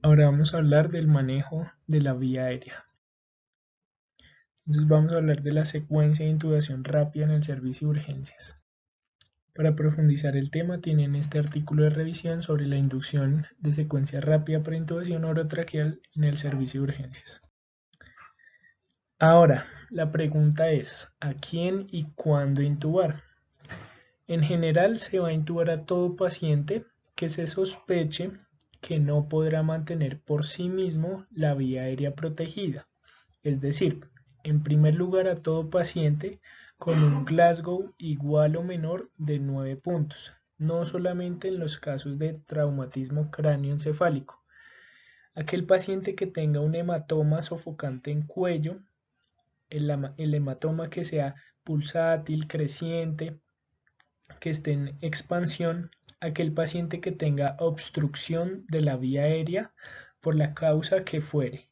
Ahora vamos a hablar del manejo de la vía aérea. Entonces vamos a hablar de la secuencia de intubación rápida en el servicio de urgencias. Para profundizar el tema tienen este artículo de revisión sobre la inducción de secuencia rápida para intubación orotraqueal en el servicio de urgencias. Ahora, la pregunta es, ¿a quién y cuándo intubar? En general se va a intubar a todo paciente que se sospeche que no podrá mantener por sí mismo la vía aérea protegida. Es decir, en primer lugar a todo paciente con un Glasgow igual o menor de 9 puntos, no solamente en los casos de traumatismo cráneoencefálico. Aquel paciente que tenga un hematoma sofocante en cuello, el hematoma que sea pulsátil, creciente, que esté en expansión, aquel paciente que tenga obstrucción de la vía aérea por la causa que fuere,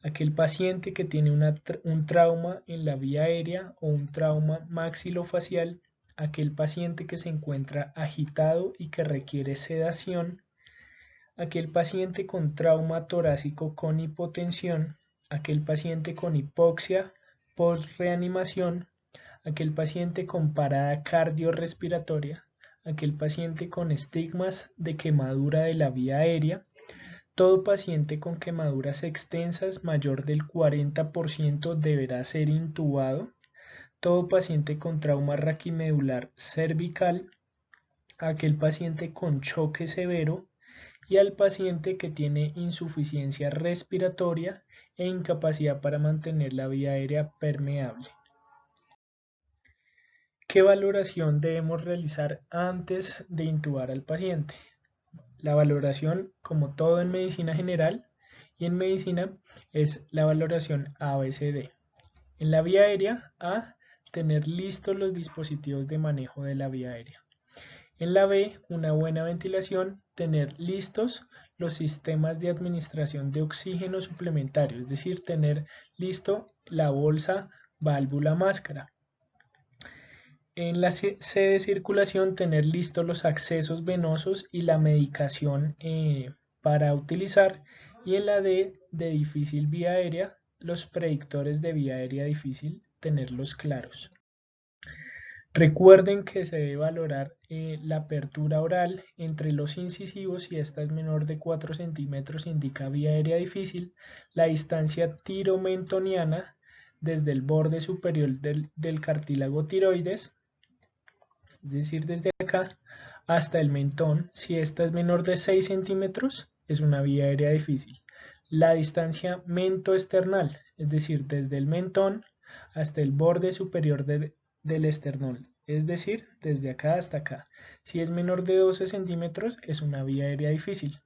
aquel paciente que tiene un trauma en la vía aérea o un trauma maxilofacial, aquel paciente que se encuentra agitado y que requiere sedación, aquel paciente con trauma torácico con hipotensión, aquel paciente con hipoxia post-reanimación, aquel paciente con parada cardiorrespiratoria, aquel paciente con estigmas de quemadura de la vía aérea, todo paciente con quemaduras extensas mayor del 40% deberá ser intubado, todo paciente con trauma raquimedular cervical, aquel paciente con choque severo y al paciente que tiene insuficiencia respiratoria e incapacidad para mantener la vía aérea permeable. ¿Qué valoración debemos realizar antes de intubar al paciente? La valoración, como todo en medicina general y en medicina, es la valoración ABCD. En la vía aérea, A, tener listos los dispositivos de manejo de la vía aérea. En la B, una buena ventilación, tener listos los sistemas de administración de oxígeno suplementario, es decir, tener listo la bolsa, válvula, máscara. En la C de circulación, tener listos los accesos venosos y la medicación para utilizar. Y en la D de difícil vía aérea, los predictores de vía aérea difícil, tenerlos claros. Recuerden que se debe valorar la apertura oral entre los incisivos. Si esta es menor de 4 centímetros indica vía aérea difícil. La distancia tiromentoniana desde el borde superior del cartílago tiroides, es decir, desde acá hasta el mentón. Si esta es menor de 6 centímetros es una vía aérea difícil. La distancia mentoesternal, es decir, desde el mentón hasta el borde superior del esternón, es decir, desde acá hasta acá. Si es menor de 12 centímetros es una vía aérea difícil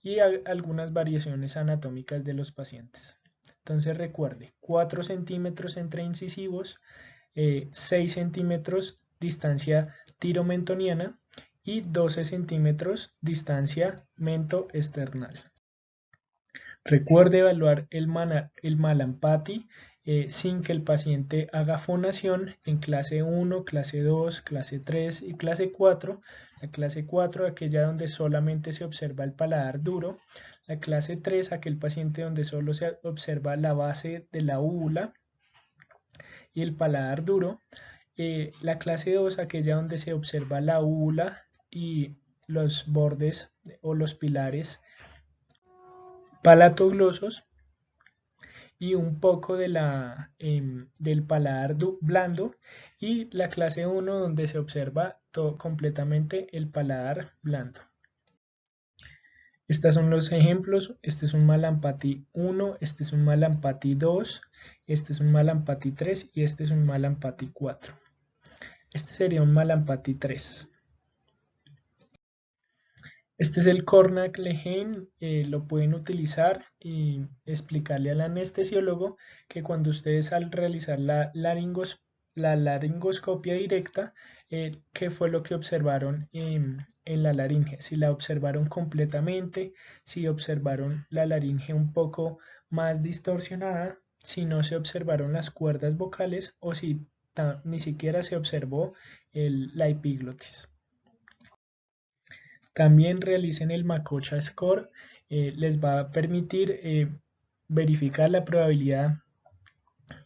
y algunas variaciones anatómicas de los pacientes. Entonces recuerde, 4 centímetros entre incisivos, 6 centímetros distancia tiromentoniana y 12 centímetros distancia mentoesternal. Recuerde evaluar el Mallampati sin que el paciente haga fonación en clase 1, clase 2, clase 3 y clase 4. La clase 4, aquella donde solamente se observa el paladar duro. La clase 3, aquel paciente donde solo se observa la base de la úvula y el paladar duro. La clase 2, aquella donde se observa la úvula y los bordes o los pilares palatoglosos y un poco del paladar blando, y la clase 1 donde se observa todo, completamente el paladar blando. Estos son los ejemplos. Este es un Mallampati 1, este es un Mallampati 2, este es un Mallampati 3 y este es un Mallampati 4. Este sería un Mallampati 3. Este es el Cornac Lehane, lo pueden utilizar y explicarle al anestesiólogo que cuando ustedes al realizar la laringoscopia directa, qué fue lo que observaron en la laringe, si la observaron completamente, si observaron la laringe un poco más distorsionada, si no se observaron las cuerdas vocales o si ni siquiera se observó la epiglotis. También realicen el Macocha Score, les va a permitir verificar la probabilidad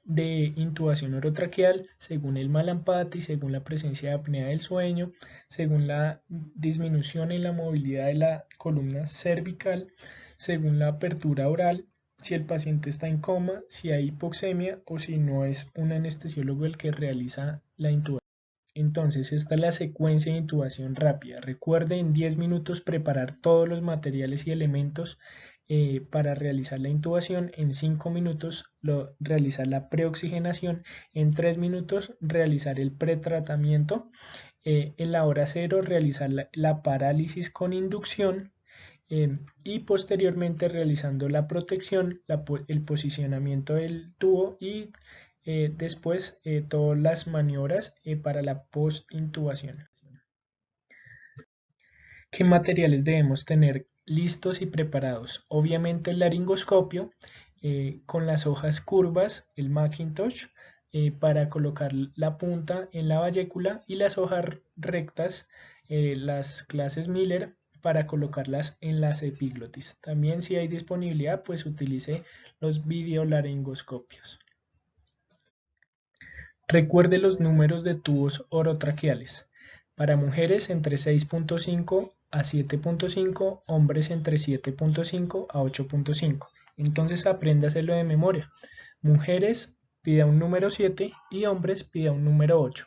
de intubación orotraqueal según el Malampati, según la presencia de apnea del sueño, según la disminución en la movilidad de la columna cervical, según la apertura oral, si el paciente está en coma, si hay hipoxemia o si no es un anestesiólogo el que realiza la intubación. Entonces, esta es la secuencia de intubación rápida. Recuerde en 10 minutos preparar todos los materiales y elementos para realizar la intubación. En 5 minutos realizar la preoxigenación. En 3 minutos realizar el pretratamiento. En la hora 0 realizar la parálisis con inducción. Y posteriormente realizando la protección, el posicionamiento del tubo y después todas las maniobras para la post-intubación. ¿Qué materiales debemos tener listos y preparados? Obviamente el laringoscopio con las hojas curvas, el Macintosh, para colocar la punta en la vallécula y las hojas rectas, las clases Miller, para colocarlas en las epiglotis. También si hay disponibilidad, pues utilice los videolaringoscopios. Recuerde los números de tubos orotraqueales. Para mujeres entre 6.5 a 7.5, hombres entre 7.5 a 8.5. Entonces apréndaselo de memoria. Mujeres pida un número 7 y hombres pida un número 8.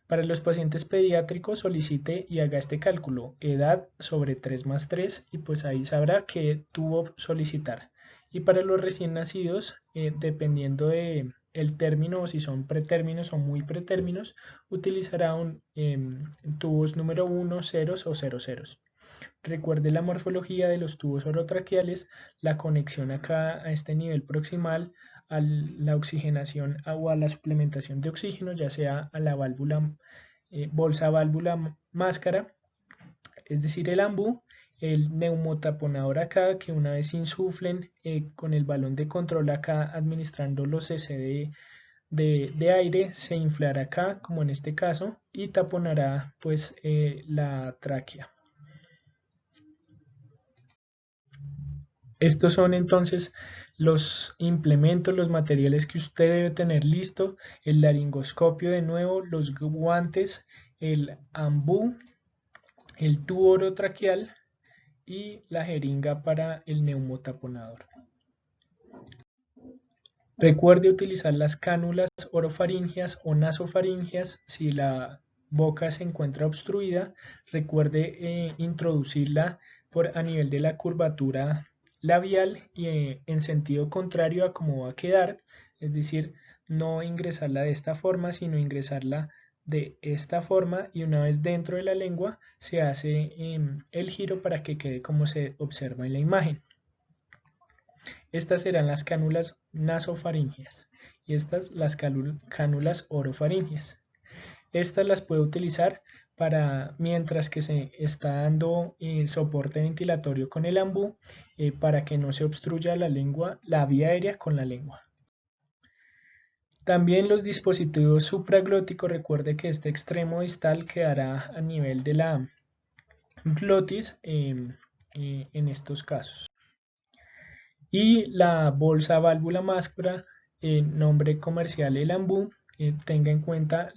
Para los pacientes pediátricos solicite y haga este cálculo, edad sobre 3 más 3 y pues ahí sabrá qué tubo solicitar. Y para los recién nacidos, dependiendo de el término o si son pretérminos o muy pretérminos, utilizará tubos número 1, ceros o 0 ceros. Recuerde la morfología de los tubos orotraqueales, la conexión acá a este nivel proximal, a la oxigenación o a la suplementación de oxígeno, ya sea a la válvula, bolsa válvula máscara, es decir, el ambú, el neumotaponador acá, que una vez insuflen con el balón de control acá administrando los cc de aire, se inflará acá, como en este caso, y taponará pues la tráquea. Estos son entonces los implementos, los materiales que usted debe tener listo: el laringoscopio de nuevo, los guantes, el ambú, el tubo orotraqueal y la jeringa para el neumotaponador. Recuerde utilizar las cánulas orofaringeas o nasofaringeas si la boca se encuentra obstruida. Recuerde introducirla a nivel de la curvatura labial y en sentido contrario a cómo va a quedar, es decir, no ingresarla de esta forma, sino ingresarla de esta forma, y una vez dentro de la lengua se hace el giro para que quede como se observa en la imagen. Estas serán las cánulas nasofaringeas y estas las cánulas orofaringeas. Estas las puede utilizar mientras que se está dando soporte ventilatorio con el ambú, para que no se obstruya la lengua, la vía aérea con la lengua. También los dispositivos supraglóticos, recuerde que este extremo distal quedará a nivel de la glotis en estos casos. Y la bolsa válvula máscara, nombre comercial el ambú. Tenga en cuenta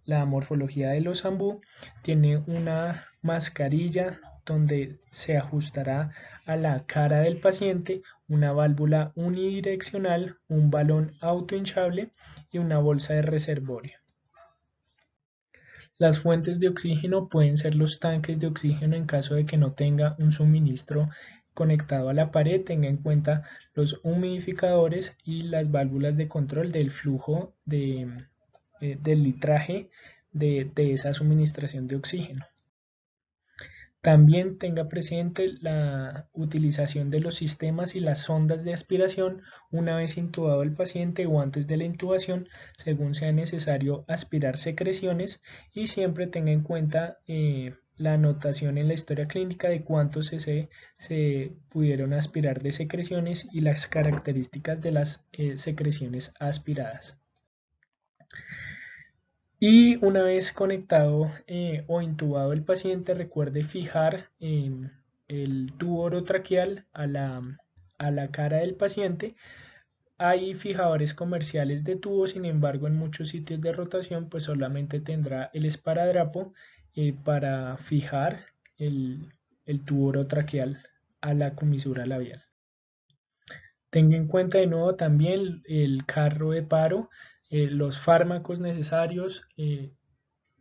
la morfología de los ambú. Tiene una mascarilla donde se ajustará a la cara del paciente, una válvula unidireccional, un balón autohinchable y una bolsa de reservorio. Las fuentes de oxígeno pueden ser los tanques de oxígeno en caso de que no tenga un suministro conectado a la pared. Tenga en cuenta los humidificadores y las válvulas de control del flujo del litraje de esa suministración de oxígeno. También tenga presente la utilización de los sistemas y las sondas de aspiración una vez intubado el paciente o antes de la intubación, según sea necesario aspirar secreciones, y siempre tenga en cuenta la anotación en la historia clínica de cuántos cc se pudieron aspirar de secreciones y las características de las secreciones aspiradas. Y una vez conectado o intubado el paciente, recuerde fijar el tubo orotraqueal a la cara del paciente. Hay fijadores comerciales de tubo, sin embargo en muchos sitios de rotación pues solamente tendrá el esparadrapo para fijar el tubo orotraqueal a la comisura labial. Tenga en cuenta de nuevo también el carro de paro, los fármacos necesarios,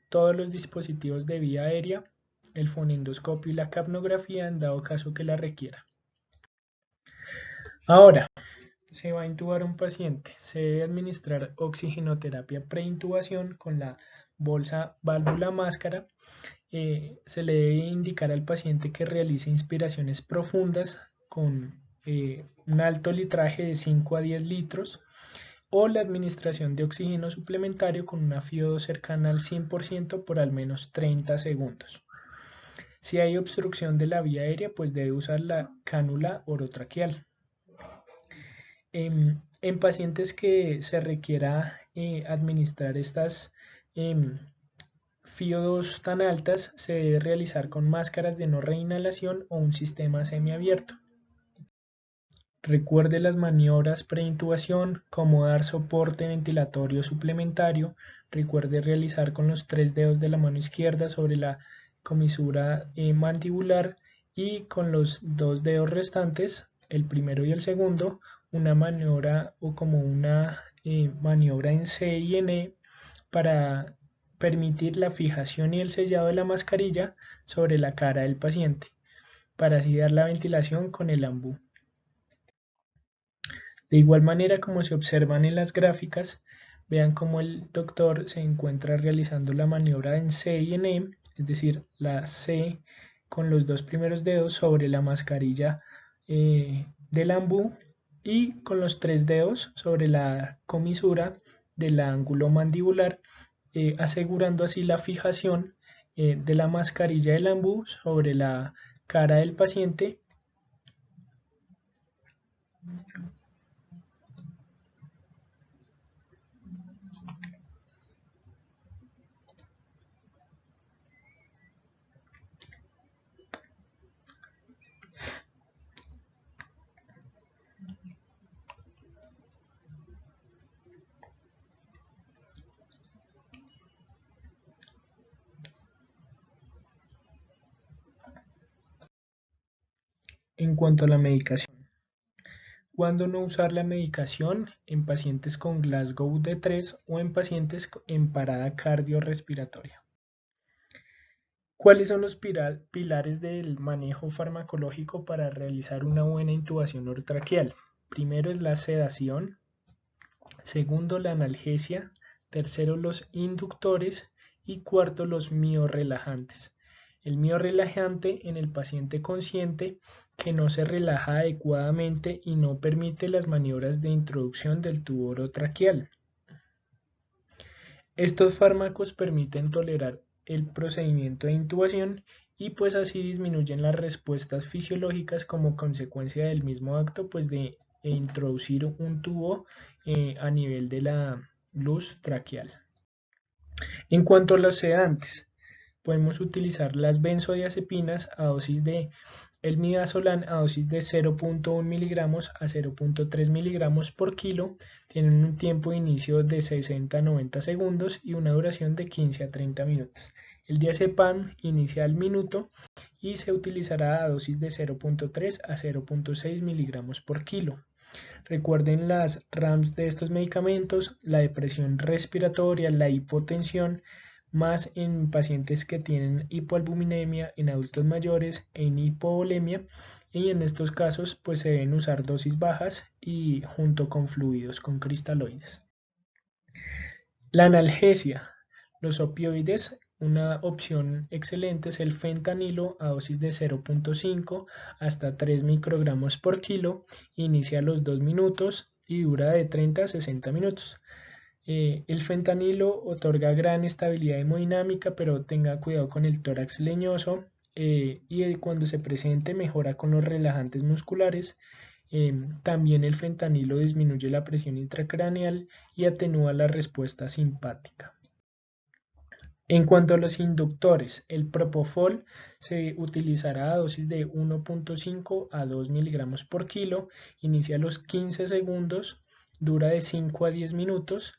todos los dispositivos de vía aérea, el fonendoscopio y la capnografía en dado caso que la requiera. Ahora, se va a intubar un paciente. Se debe administrar oxigenoterapia preintubación con la bolsa válvula máscara. Se le debe indicar al paciente que realice inspiraciones profundas con un alto litraje de 5 a 10 litros o la administración de oxígeno suplementario con una FIO2 cercana al 100% por al menos 30 segundos. Si hay obstrucción de la vía aérea, pues debe usar la cánula orotraqueal. En pacientes que se requiera administrar estas FIO2 tan altas, se debe realizar con máscaras de no reinhalación o un sistema semiabierto. Recuerde las maniobras preintubación, como dar soporte ventilatorio suplementario. Recuerde realizar con los 3 dedos de la mano izquierda sobre la comisura mandibular y con los 2 dedos restantes, el primero y el segundo, una maniobra o como una maniobra en C y en E para permitir la fijación y el sellado de la mascarilla sobre la cara del paciente, para así dar la ventilación con el ambú. De igual manera, como se observan en las gráficas, vean cómo el doctor se encuentra realizando la maniobra en C y en E, es decir, la C con los 2 primeros dedos sobre la mascarilla del ambú y con los 3 dedos sobre la comisura del ángulo mandibular, asegurando así la fijación de la mascarilla del ambú sobre la cara del paciente. En cuanto a la medicación, ¿cuándo no usar la medicación? En pacientes con Glasgow de 3 o en pacientes en parada cardiorrespiratoria. ¿Cuáles son los pilares del manejo farmacológico para realizar una buena intubación orotraqueal? Primero es la sedación, segundo la analgesia, tercero los inductores y cuarto los miorrelajantes. El miorrelajante en el paciente consciente que no se relaja adecuadamente y no permite las maniobras de introducción del tubo orotraqueal. Estos fármacos permiten tolerar el procedimiento de intubación y pues así disminuyen las respuestas fisiológicas como consecuencia del mismo acto pues de introducir un tubo a nivel de la luz traqueal. En cuanto a los sedantes, podemos utilizar las benzodiazepinas a dosis de el midazolam a dosis de 0.1 miligramos a 0.3 miligramos por kilo. Tienen un tiempo de inicio de 60 a 90 segundos y una duración de 15 a 30 minutos. El diazepam inicia al minuto y se utilizará a dosis de 0.3 a 0.6 miligramos por kilo. Recuerden las RAMs de estos medicamentos: la depresión respiratoria, la hipotensión, más en pacientes que tienen hipoalbuminemia, en adultos mayores, en hipovolemia, y en estos casos pues se deben usar dosis bajas y junto con fluidos con cristaloides. La analgesia, los opioides, una opción excelente es el fentanilo a dosis de 0.5 hasta 3 microgramos por kilo, inicia a los 2 minutos y dura de 30 a 60 minutos. El fentanilo otorga gran estabilidad hemodinámica, pero tenga cuidado con el tórax leñoso y cuando se presente mejora con los relajantes musculares. También el fentanilo disminuye la presión intracraneal y atenúa la respuesta simpática. En cuanto a los inductores, el propofol se utilizará a dosis de 1.5 a 2 miligramos por kilo, inicia a los 15 segundos, dura de 5 a 10 minutos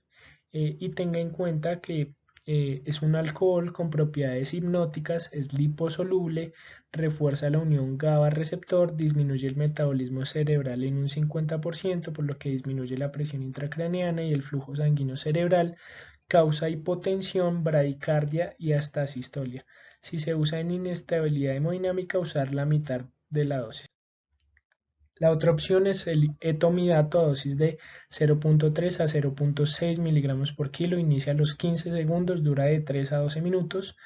y tenga en cuenta que es un alcohol con propiedades hipnóticas, es liposoluble, refuerza la unión GABA receptor, disminuye el metabolismo cerebral en un 50%, por lo que disminuye la presión intracraneana y el flujo sanguíneo cerebral, causa hipotensión, bradicardia y hasta asistolia. Si se usa en inestabilidad hemodinámica, usar la mitad de la dosis. La otra opción es el etomidato a dosis de 0.3 a 0.6 miligramos por kilo, inicia a los 15 segundos, dura de 3 a 12 minutos,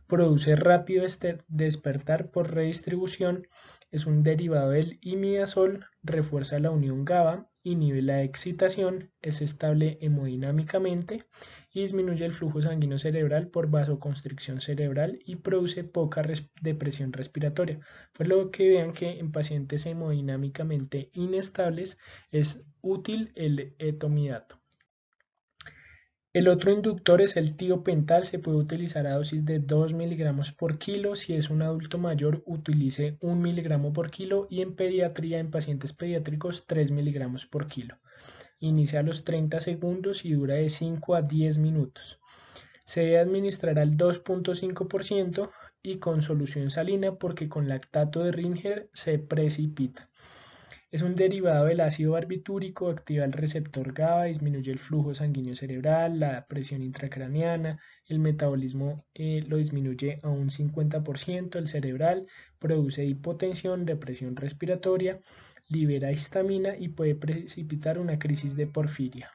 produce rápido despertar por redistribución, es un derivado del imidazol, refuerza la unión GABA, inhibe la excitación, es estable hemodinámicamente y disminuye el flujo sanguíneo cerebral por vasoconstricción cerebral y produce poca depresión respiratoria. Por lo que vean que en pacientes hemodinámicamente inestables es útil el etomidato. El otro inductor es el tiopental, se puede utilizar a dosis de 2 miligramos por kilo. Si es un adulto mayor, utilice 1 miligramo por kilo y en pediatría, en pacientes pediátricos, 3 miligramos por kilo. Inicia a los 30 segundos y dura de 5 a 10 minutos. Se debe administrar al 2.5% y con solución salina porque con lactato de Ringer se precipita. Es un derivado del ácido barbitúrico, activa el receptor GABA, disminuye el flujo sanguíneo cerebral, la presión intracraneana, el metabolismo lo disminuye a un 50%, el cerebral, produce hipotensión, depresión respiratoria, libera histamina y puede precipitar una crisis de porfiria.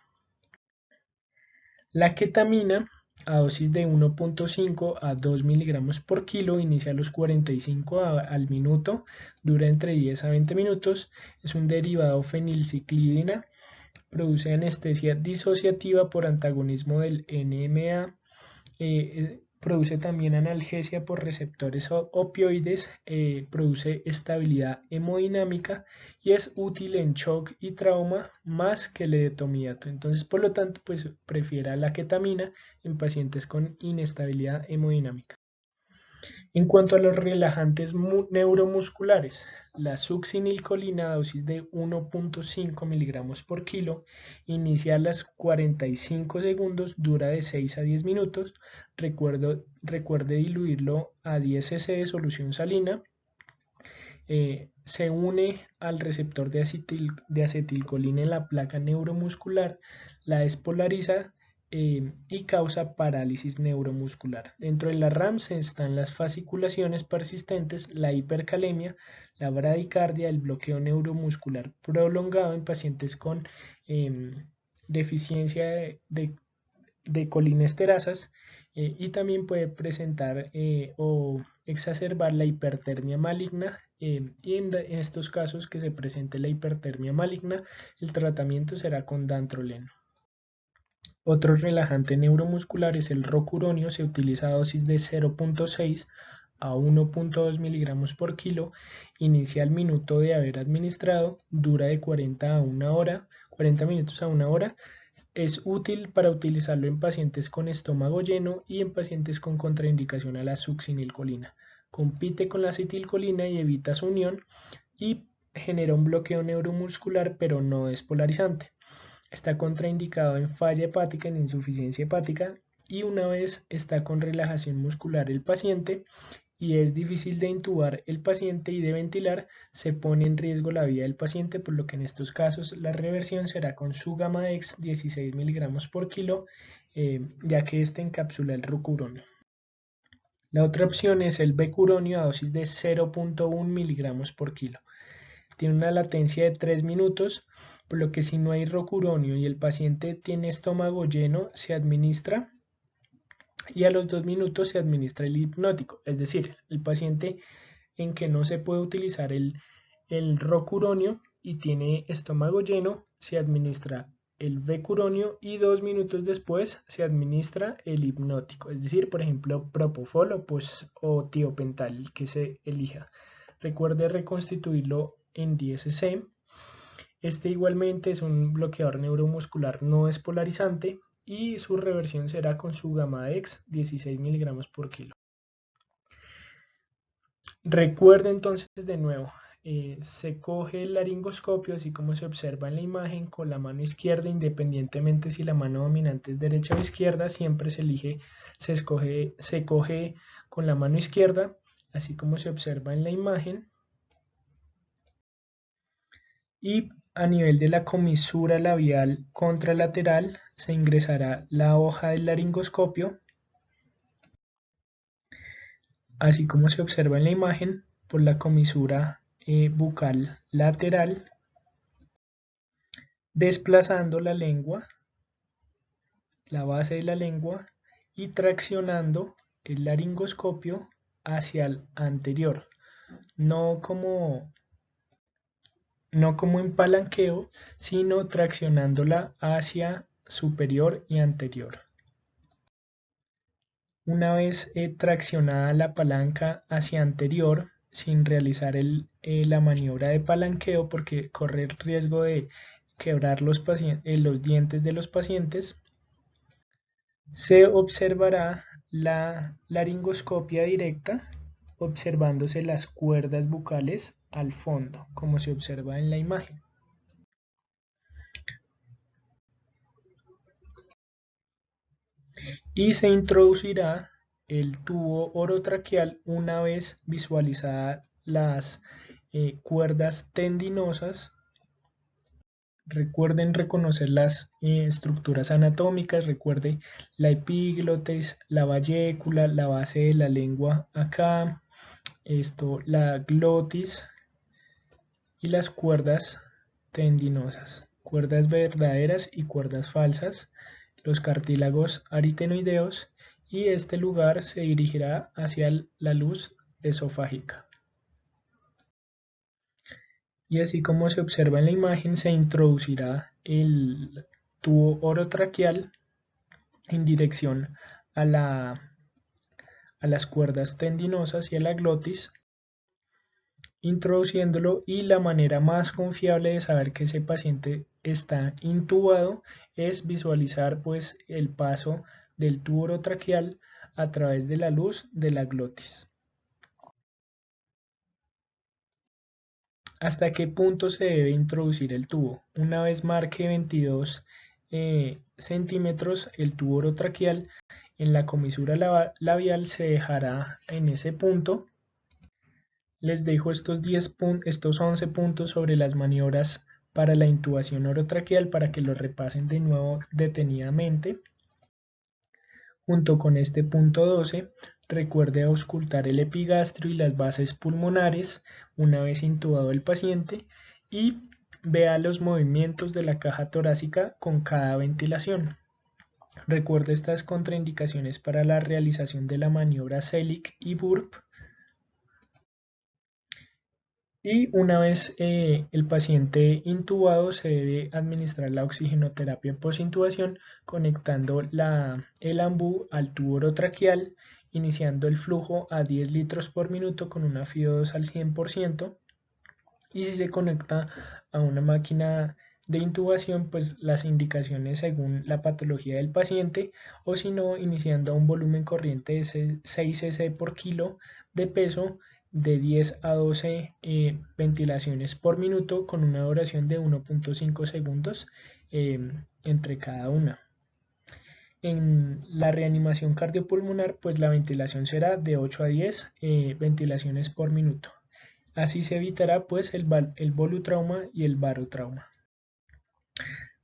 La ketamina a dosis de 1.5 a 2 miligramos por kilo, inicia a los 45 al minuto, dura entre 10 a 20 minutos, es un derivado fenilciclidina, produce anestesia disociativa por antagonismo del NMA, produce también analgesia por receptores opioides, produce estabilidad hemodinámica y es útil en shock y trauma más que el etomidato. Entonces, por lo tanto, pues prefiera la ketamina en pacientes con inestabilidad hemodinámica. En cuanto a los relajantes neuromusculares, la succinilcolina a dosis de 1.5 miligramos por kilo inicia a los 45 segundos, dura de 6 a 10 minutos. Recuerde diluirlo a 10 cc de solución salina. Se une al receptor de acetilcolina en la placa neuromuscular, la despolariza y causa parálisis neuromuscular. Dentro de la RAMS están las fasciculaciones persistentes, la hipercalemia, la bradicardia, el bloqueo neuromuscular prolongado en pacientes con deficiencia de colinesterasas y también puede presentar o exacerbar la hipertermia maligna y en estos casos que se presente la hipertermia maligna, el tratamiento será con dantroleno. Otro relajante neuromuscular es el rocuronio, se utiliza a dosis de 0.6 a 1.2 miligramos por kilo, inicia al minuto de haber administrado, dura de 40 minutos a una hora, es útil para utilizarlo en pacientes con estómago lleno y en pacientes con contraindicación a la succinilcolina. Compite con la acetilcolina y evita su unión y genera un bloqueo neuromuscular pero no despolarizante. Está contraindicado en falla hepática, en insuficiencia hepática y una vez está con relajación muscular el paciente y es difícil de intubar el paciente y de ventilar, se pone en riesgo la vida del paciente, por lo que en estos casos la reversión será con Sugamadex 16 miligramos por kilo, ya que este encapsula el rocuronio. La otra opción es el becuronio a dosis de 0.1 miligramos por kilo. Tiene una latencia de 3 minutos, por lo que si no hay rocuronio y el paciente tiene estómago lleno, se administra y a los 2 minutos se administra el hipnótico, es decir, el paciente en que no se puede utilizar el rocuronio y tiene estómago lleno, se administra el becuronio y 2 minutos después se administra el hipnótico, es decir, por ejemplo, propofol o tiopental, el que se elija. Recuerde reconstituirlo en 10 cc. Este igualmente es un bloqueador neuromuscular no despolarizante y su reversión será con su Gamadex 16 miligramos por kilo. Recuerde entonces de nuevo, se coge el laringoscopio así como se observa en la imagen con la mano izquierda, independientemente si la mano dominante es derecha o izquierda, siempre se coge con la mano izquierda, así como se observa en la imagen, y a nivel de la comisura labial contralateral se ingresará la hoja del laringoscopio, así como se observa en la imagen, por la comisura bucal lateral, desplazando la lengua, la base de la lengua, y traccionando el laringoscopio hacia el anterior, no como en palanqueo, sino traccionándola hacia superior y anterior. Una vez traccionada la palanca hacia anterior, sin realizar la maniobra de palanqueo, porque corre el riesgo de quebrar los dientes de los pacientes, se observará la laringoscopia directa, observándose las cuerdas bucales al fondo, como se observa en la imagen. Y se introducirá el tubo orotraqueal una vez visualizadas las cuerdas tendinosas. Recuerden reconocer las estructuras anatómicas, recuerde la epiglotis, la vallécula, la base de la lengua acá, la glotis y las cuerdas tendinosas, cuerdas verdaderas y cuerdas falsas, los cartílagos aritenoideos, y este lugar se dirigirá hacia la luz esofágica. Y así como se observa en la imagen, se introducirá el tubo orotraqueal en dirección a las cuerdas tendinosas y a la glotis, introduciéndolo, y la manera más confiable de saber que ese paciente está intubado es visualizar pues el paso del tubo orotraqueal a través de la luz de la glotis. ¿Hasta qué punto se debe introducir el tubo? Una vez marque 22 centímetros el tubo orotraqueal, en la comisura labial se dejará en ese punto. Les dejo estos 11 puntos sobre las maniobras para la intubación orotraqueal para que lo repasen de nuevo detenidamente. Junto con este punto 12, recuerde auscultar el epigastrio y las bases pulmonares una vez intubado el paciente, y vea los movimientos de la caja torácica con cada ventilación. Recuerde estas contraindicaciones para la realización de la maniobra Selig y Burp. Y una vez el paciente intubado, se debe administrar la oxigenoterapia postintubación conectando el ambú al tubo orotraqueal, iniciando el flujo a 10 litros por minuto con una FiO2 al 100%. Y si se conecta a una máquina de intubación, pues las indicaciones según la patología del paciente, o si no, iniciando a un volumen corriente de 6 cc por kilo de peso, de 10 a 12 ventilaciones por minuto, con una duración de 1.5 segundos entre cada una. En la reanimación cardiopulmonar, pues la ventilación será de 8 a 10 ventilaciones por minuto. Así se evitará pues el volutrauma y el barotrauma.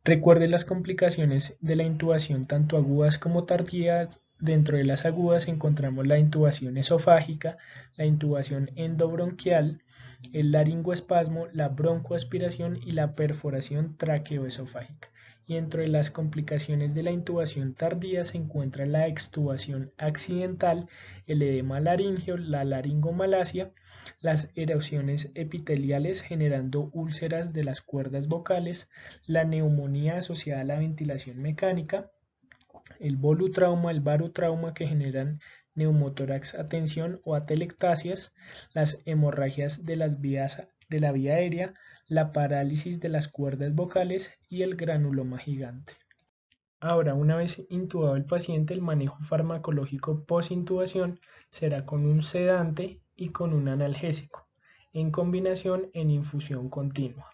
Recuerde las complicaciones de la intubación tanto agudas como tardías. Dentro de las agudas encontramos la intubación esofágica, la intubación endobronquial, el laringoespasmo, la broncoaspiración y la perforación traqueoesofágica. Y dentro de las complicaciones de la intubación tardía se encuentra la extubación accidental, el edema laríngeo, la laringomalacia, las erosiones epiteliales generando úlceras de las cuerdas vocales, la neumonía asociada a la ventilación mecánica, el volutrauma, el barotrauma, que generan neumotórax a tensión o atelectasias, las hemorragias de la vía aérea, la parálisis de las cuerdas vocales y el granuloma gigante. Ahora, una vez intubado el paciente, el manejo farmacológico post-intubación será con un sedante y con un analgésico, en combinación en infusión continua.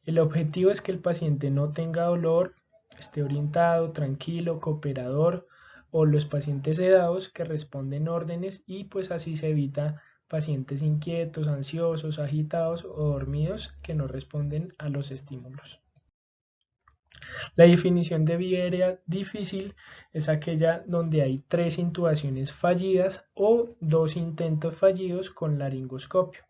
El objetivo es que el paciente no tenga dolor, esté orientado, tranquilo, cooperador, o los pacientes sedados que responden órdenes, y pues así se evita pacientes inquietos, ansiosos, agitados o dormidos que no responden a los estímulos. La definición de vía aérea difícil es aquella donde hay 3 intubaciones fallidas o 2 intentos fallidos con laringoscopio.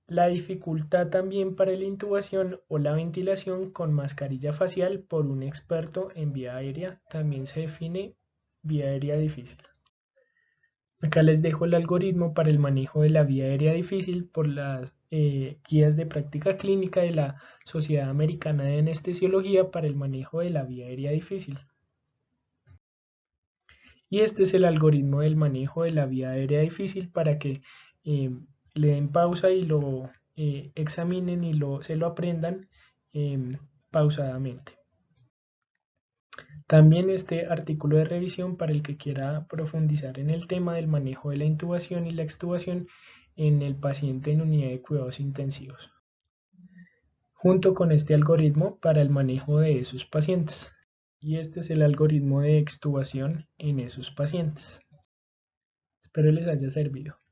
La dificultad también para la intubación o la ventilación con mascarilla facial por un experto en vía aérea también se define vía aérea difícil. Acá les dejo el algoritmo para el manejo de la vía aérea difícil por las guías de práctica clínica de la Sociedad Americana de Anestesiología para el manejo de la vía aérea difícil. Y este es el algoritmo del manejo de la vía aérea difícil para que eh, le den pausa y lo examinen y se lo aprendan pausadamente. También este artículo de revisión para el que quiera profundizar en el tema del manejo de la intubación y la extubación en el paciente en unidad de cuidados intensivos, junto con este algoritmo para el manejo de esos pacientes. Y este es el algoritmo de extubación en esos pacientes. Espero les haya servido.